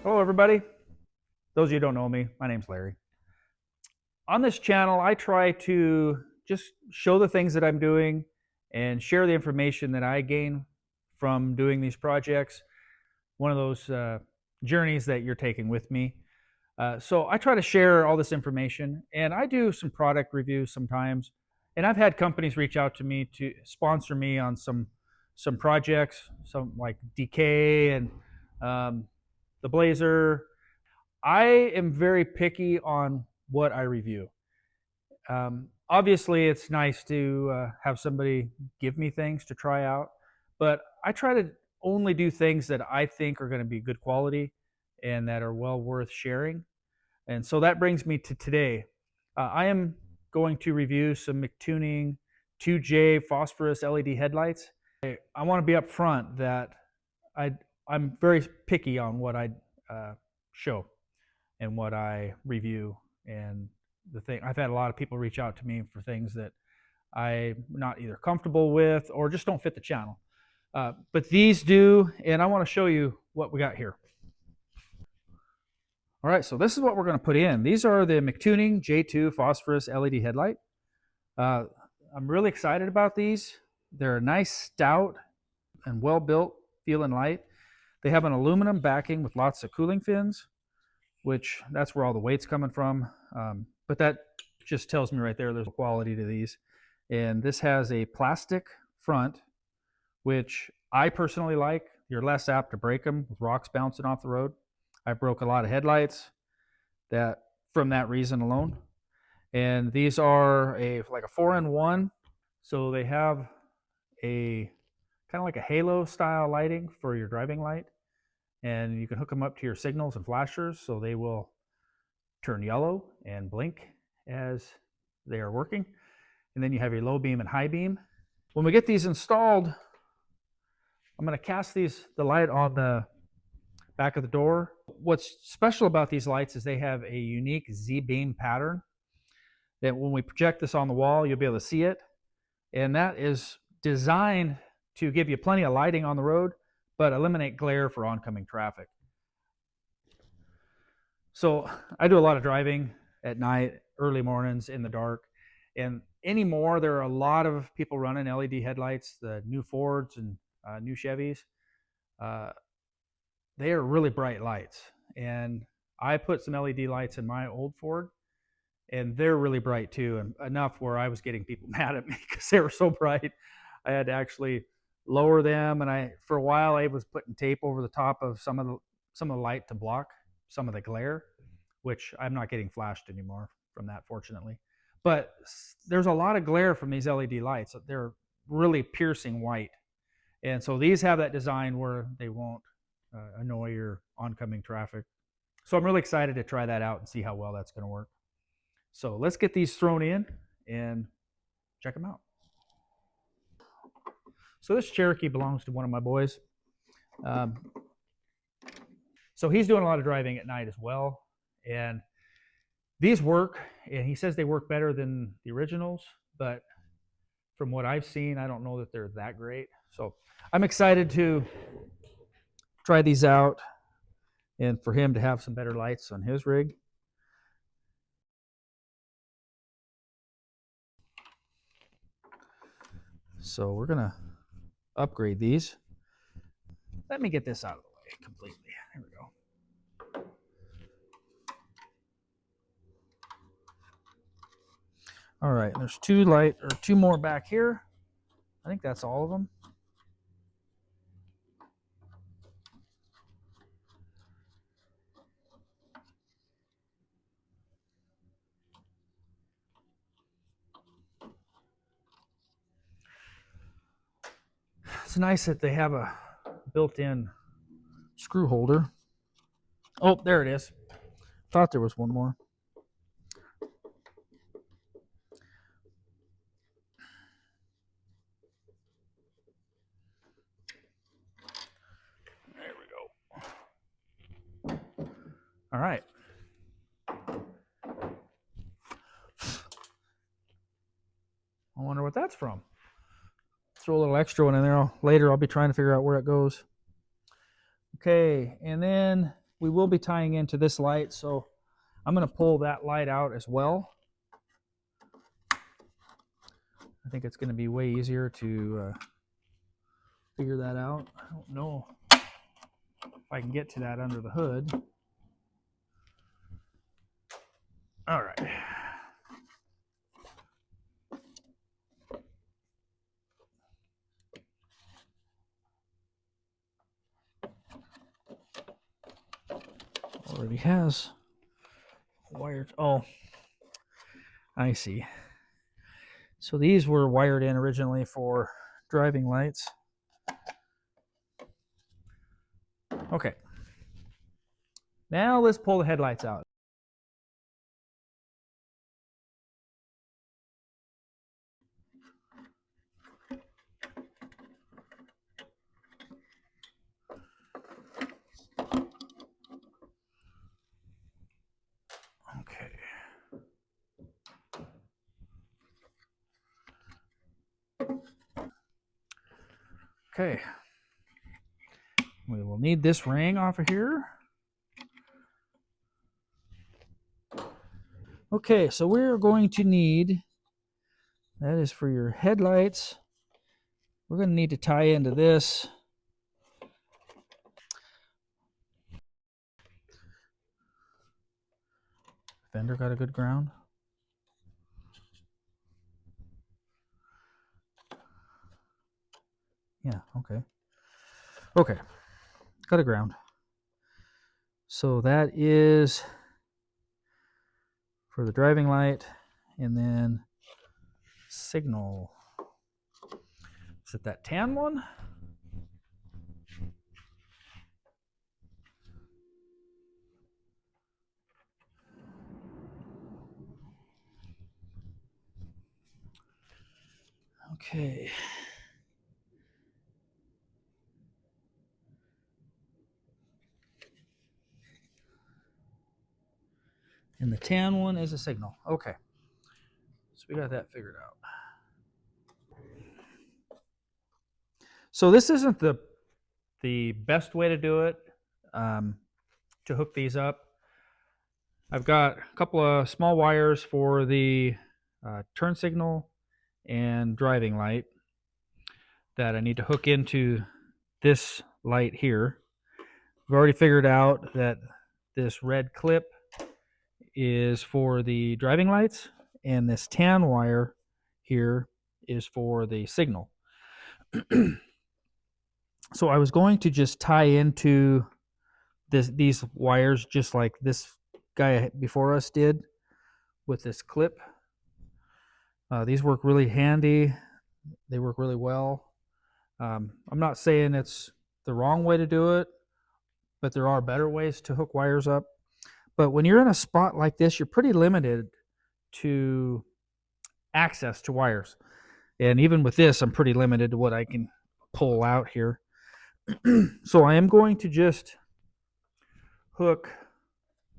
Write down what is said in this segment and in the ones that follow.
Hello everybody. Those of you who don't know me, my name's Larry. On this channel, I try to just show the things that I'm doing and share the information that I gain from doing these projects. One of those journeys that you're taking with me. So I try to share all this information, and I do some product reviews sometimes. And I've had companies reach out to me to sponsor me on some projects, some like DK and the Blazer. I am very picky on what I review. Obviously, it's nice to have somebody give me things to try out, but I try to only do things that I think are going to be good quality and that are well worth sharing. And so that brings me to today. I am going to review some MICTUNING J2 phosphorus LED headlights. I want to be upfront that I'm very picky on what I show and what I review. And I've had a lot of people reach out to me for things that I'm not either comfortable with or just don't fit the channel. But these do, and I want to show you what we got here. All right, so this is what we're going to put in. These are the MICTUNING J2 phosphorus LED headlight. I'm really excited about these. They're a nice, stout, and well-built feeling light. They have an aluminum backing with lots of cooling fins, which that's where all the weight's coming from. But that just tells me right there there's a quality to these. And this has a plastic front, which I personally like. You're less apt to break them with rocks bouncing off the road. I broke a lot of headlights from that reason alone. And these are like a 4-in-1. So they have a kind of like a halo style lighting for your driving light. And you can hook them up to your signals and flashers so they will turn yellow and blink as they are working. And then you have your low beam and high beam. When we get these installed, I'm going to cast the light on the back of the door. What's special about these lights is they have a unique Z-beam pattern that when we project this on the wall, you'll be able to see it. And that is designed to give you plenty of lighting on the road, but eliminate glare for oncoming traffic. So I do a lot of driving at night, early mornings, in the dark. And anymore, there are a lot of people running LED headlights, the new Fords and new Chevys. They are really bright lights. And I put some LED lights in my old Ford, and they're really bright too, and enough where I was getting people mad at me because they were so bright. I had to actually lower them, and for a while I was putting tape over the top of some of the light to block some of the glare, which I'm not getting flashed anymore from that, fortunately. But there's a lot of glare from these LED lights. They're really piercing white, and so these have that design where they won't annoy your oncoming traffic. So I'm really excited to try that out and see how well that's going to work. So let's get these thrown in and check them out. So this Cherokee belongs to one of my boys. So he's doing a lot of driving at night as well. And these work, and he says they work better than the originals, but from what I've seen, I don't know that they're that great. So I'm excited to try these out and for him to have some better lights on his rig. So we're gonna upgrade these. Let me get this out of the way completely. There we go. All right, there's two more back here. I think that's all of them. It's nice that they have a built-in screw holder. Oh, there it is. Thought there was one more. There we go. All right. I wonder what that's from. Throw a little extra one in there. Later I'll be trying to figure out where it goes. Okay, and then we will be tying into this light, so I'm going to pull that light out as well. I think it's going to be way easier to figure that out. I don't know if I can get to that under the hood. All right. Already has wired. Oh, I see. So these were wired in originally for driving lights. Okay. Now let's pull the headlights out. Okay. Okay. We will need this ring off of here. Okay, so we're going to need, that is for your headlights. We're going to need to tie into this. Fender got a good ground. Yeah, okay. Okay, got a ground. So that is for the driving light, and then signal. Is it that tan one? Okay. And the tan one is a signal. Okay. So we got that figured out. So this isn't the best way to do it, to hook these up. I've got a couple of small wires for the turn signal and driving light that I need to hook into this light here. I've already figured out that this red clip is for the driving lights, and this tan wire here is for the signal. So I was going to just tie into these wires just like this guy before us did with this clip. These work really handy. They work really well. I'm not saying it's the wrong way to do it, but there are better ways to hook wires up. But when you're in a spot like this, you're pretty limited to access to wires. And even with this, I'm pretty limited to what I can pull out here. So I am going to just hook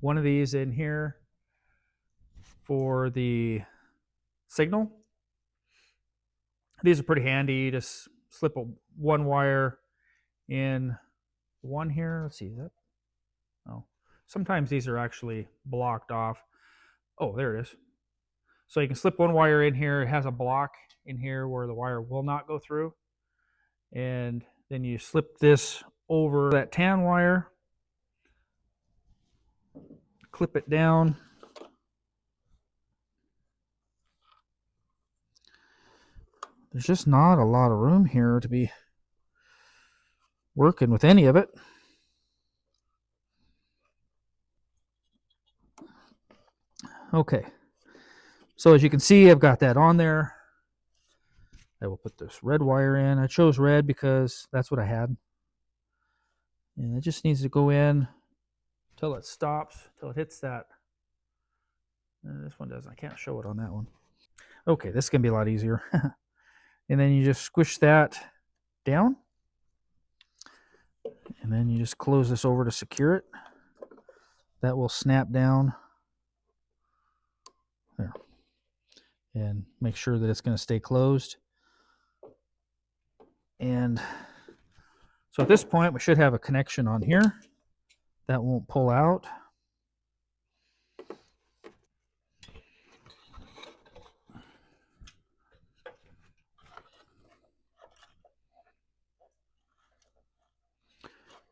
one of these in here for the signal. These are pretty handy. Just slip one wire in one here. Let's see, is that? Oh, sometimes these are actually blocked off. Oh, there it is. So you can slip one wire in here. It has a block in here where the wire will not go through. And then you slip this over that tan wire, clip it down. There's just not a lot of room here to be working with any of it. Okay, so as you can see, I've got that on there. I will put this red wire in. I chose red because that's what I had. And it just needs to go in till it stops, till it hits that. This one doesn't. I can't show it on that one. Okay, this is going to be a lot easier. And then you just squish that down. And then you just close this over to secure it. That will snap down. There. And make sure that it's going to stay closed. And so at this point, we should have a connection on here. that won't pull out.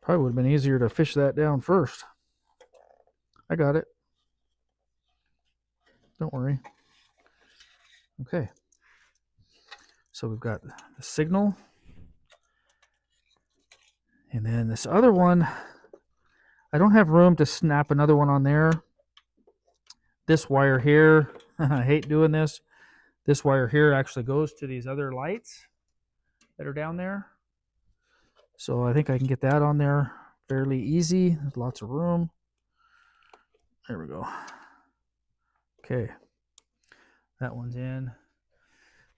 Probably would have been easier to fish that down first. I got it. Don't worry. Okay. So we've got the signal. And then this other one, I don't have room to snap another one on there. This wire here, I hate doing this. This wire here actually goes to these other lights that are down there. So I think I can get that on there fairly easy. There's lots of room. There we go. Okay. That one's in.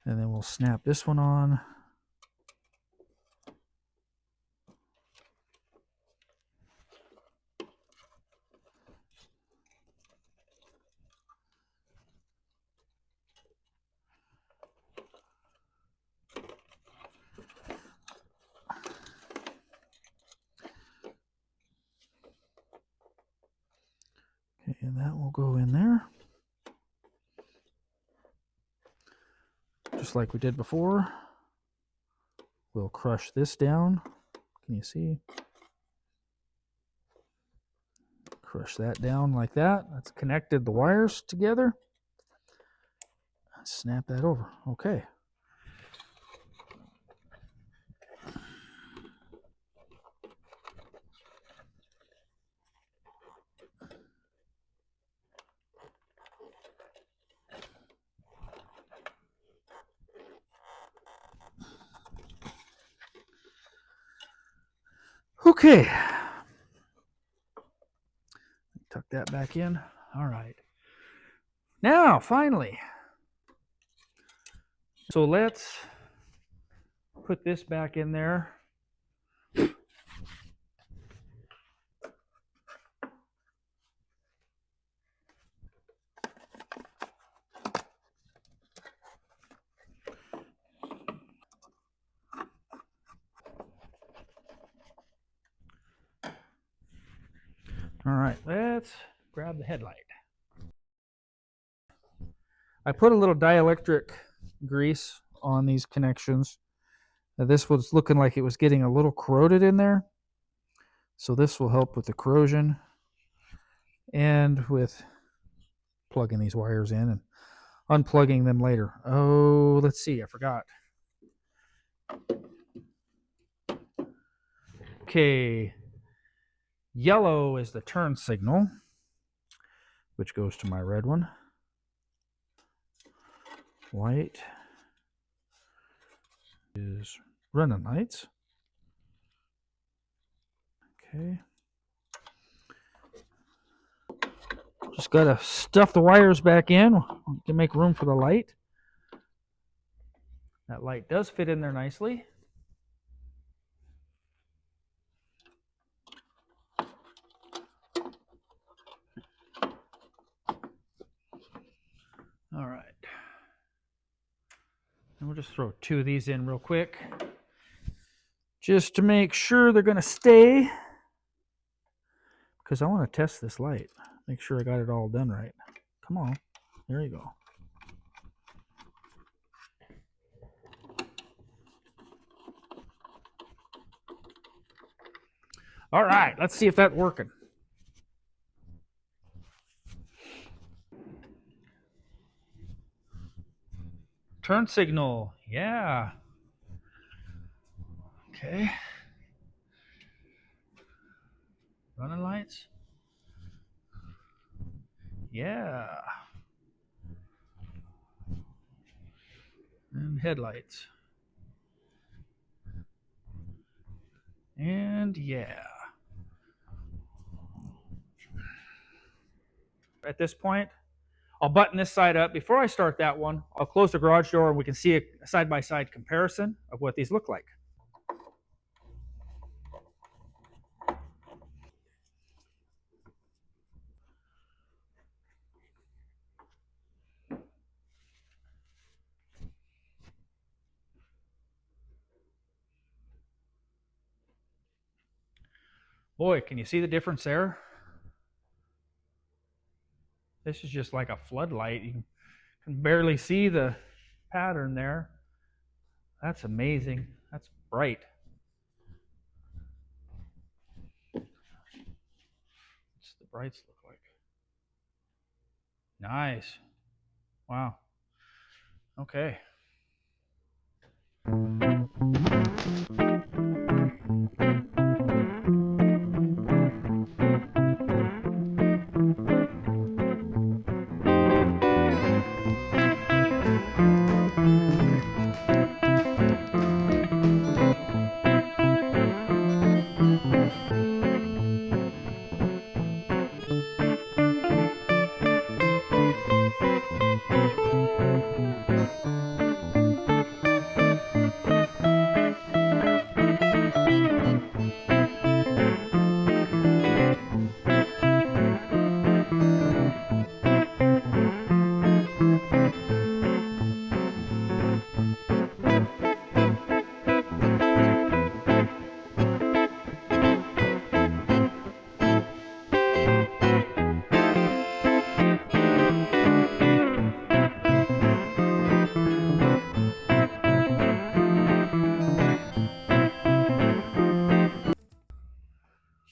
And then we'll snap this one on. Okay, and that will go in there. Just like we did before. We'll crush this down. Can you see? Crush that down like that. That's connected the wires together. Snap that over. Okay. Okay. Tuck that back in. All right. Now, finally. So let's put this back in there. All right, let's grab the headlight. I put a little dielectric grease on these connections. Now, this was looking like it was getting a little corroded in there. So this will help with the corrosion and with plugging these wires in and unplugging them later. Oh, let's see, I forgot. Okay, yellow is the turn signal, which goes to my red one. White is running lights. Okay. Just gotta stuff the wires back in to make room for the light. That light does fit in there nicely. All right. And we'll just throw 2 of these in real quick, just to make sure they're gonna stay, because I want to test this light. Make sure I got it all done right. Come on. There you go. All right, let's see if that's working. Turn signal, yeah. Okay. Running lights. Yeah. And headlights. And yeah. At this point, I'll button this side up. Before I start that one, I'll close the garage door and we can see a side-by-side comparison of what these look like. Boy, can you see the difference there? This is just like a floodlight. You can barely see the pattern there. That's amazing. That's bright. What's the brights look like? Nice. Wow. Okay.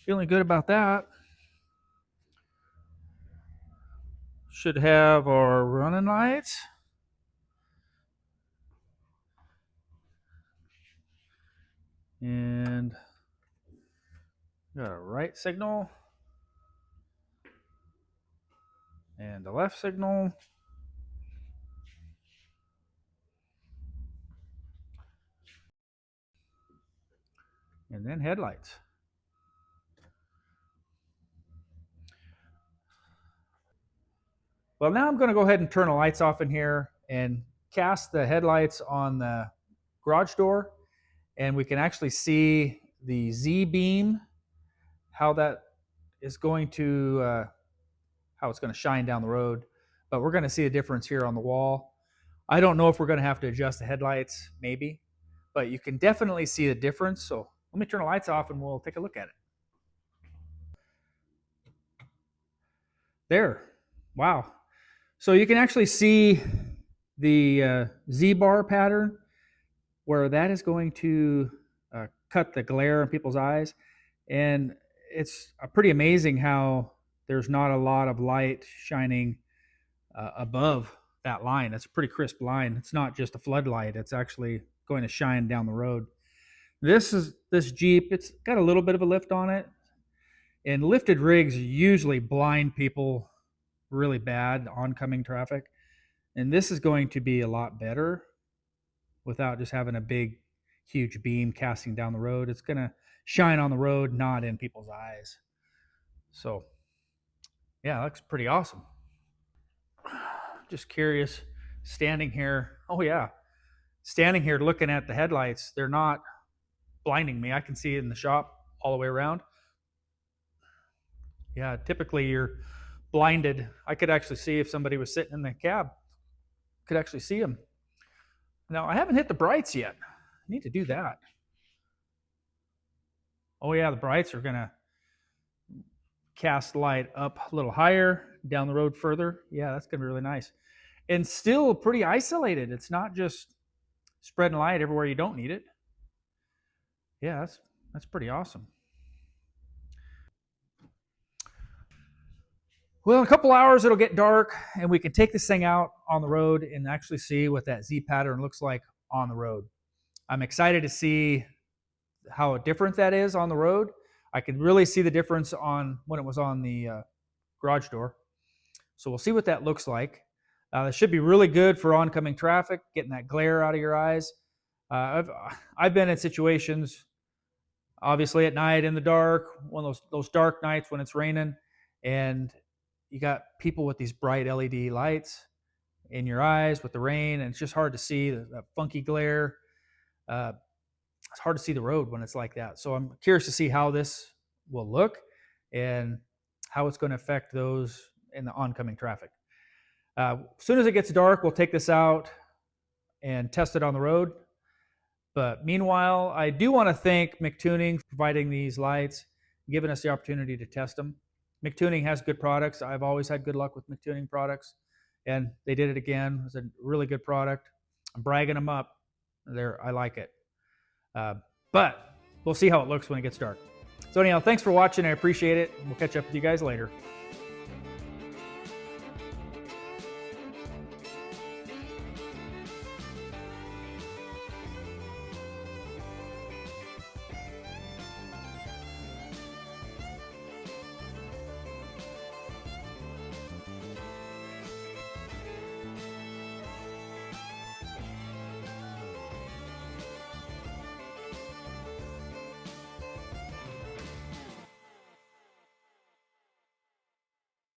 Feeling good about that. Should have our running lights. And got a right signal. And the left signal. And then headlights. Well, now I'm going to go ahead and turn the lights off in here and cast the headlights on the garage door, and we can actually see the Z beam, how that is going to how it's going to shine down the road. But we're going to see a difference here on the wall. I don't know if we're going to have to adjust the headlights, maybe, but you can definitely see the difference. So let me turn the lights off and we'll take a look at it. There. Wow. So you can actually see the Z-bar pattern where that is going to cut the glare in people's eyes. And it's pretty amazing how there's not a lot of light shining above that line. It's a pretty crisp line. It's not just a floodlight. It's actually going to shine down the road. This Jeep, it's got a little bit of a lift on it. And lifted rigs usually blind people really bad, oncoming traffic. And this is going to be a lot better without just having a big, huge beam casting down the road. It's going to shine on the road, not in people's eyes. So, yeah, that looks pretty awesome. Just curious, standing here. Oh, yeah. Standing here looking at the headlights, they're not blinding me. I can see it in the shop all the way around. Yeah, typically you're blinded. I could actually see if somebody was sitting in the cab. Could actually see them. Now, I haven't hit the brights yet. I need to do that. Oh, yeah, the brights are going to cast light up a little higher, down the road further. Yeah, that's going to be really nice. And still pretty isolated. It's not just spreading light everywhere you don't need it. Yeah, that's pretty awesome. Well, in a couple hours, it'll get dark, and we can take this thing out on the road and actually see what that Z pattern looks like on the road. I'm excited to see how different that is on the road. I can really see the difference on when it was on the garage door. So we'll see what that looks like. It should be really good for oncoming traffic, getting that glare out of your eyes. I've been in situations, obviously at night in the dark, one of those dark nights when it's raining, and you got people with these bright LED lights in your eyes with the rain, and it's just hard to see that funky glare. It's hard to see the road when it's like that. So I'm curious to see how this will look and how it's going to affect those in the oncoming traffic. As soon as it gets dark, we'll take this out and test it on the road. But meanwhile, I do want to thank MICTUNING for providing these lights. giving us the opportunity to test them. MICTUNING has good products. I've always had good luck with MICTUNING products, and they did it again. It's a really good product. I'm bragging them up. I like it. But we'll see how it looks when it gets dark. So anyhow, thanks for watching. I appreciate it. We'll catch up with you guys later.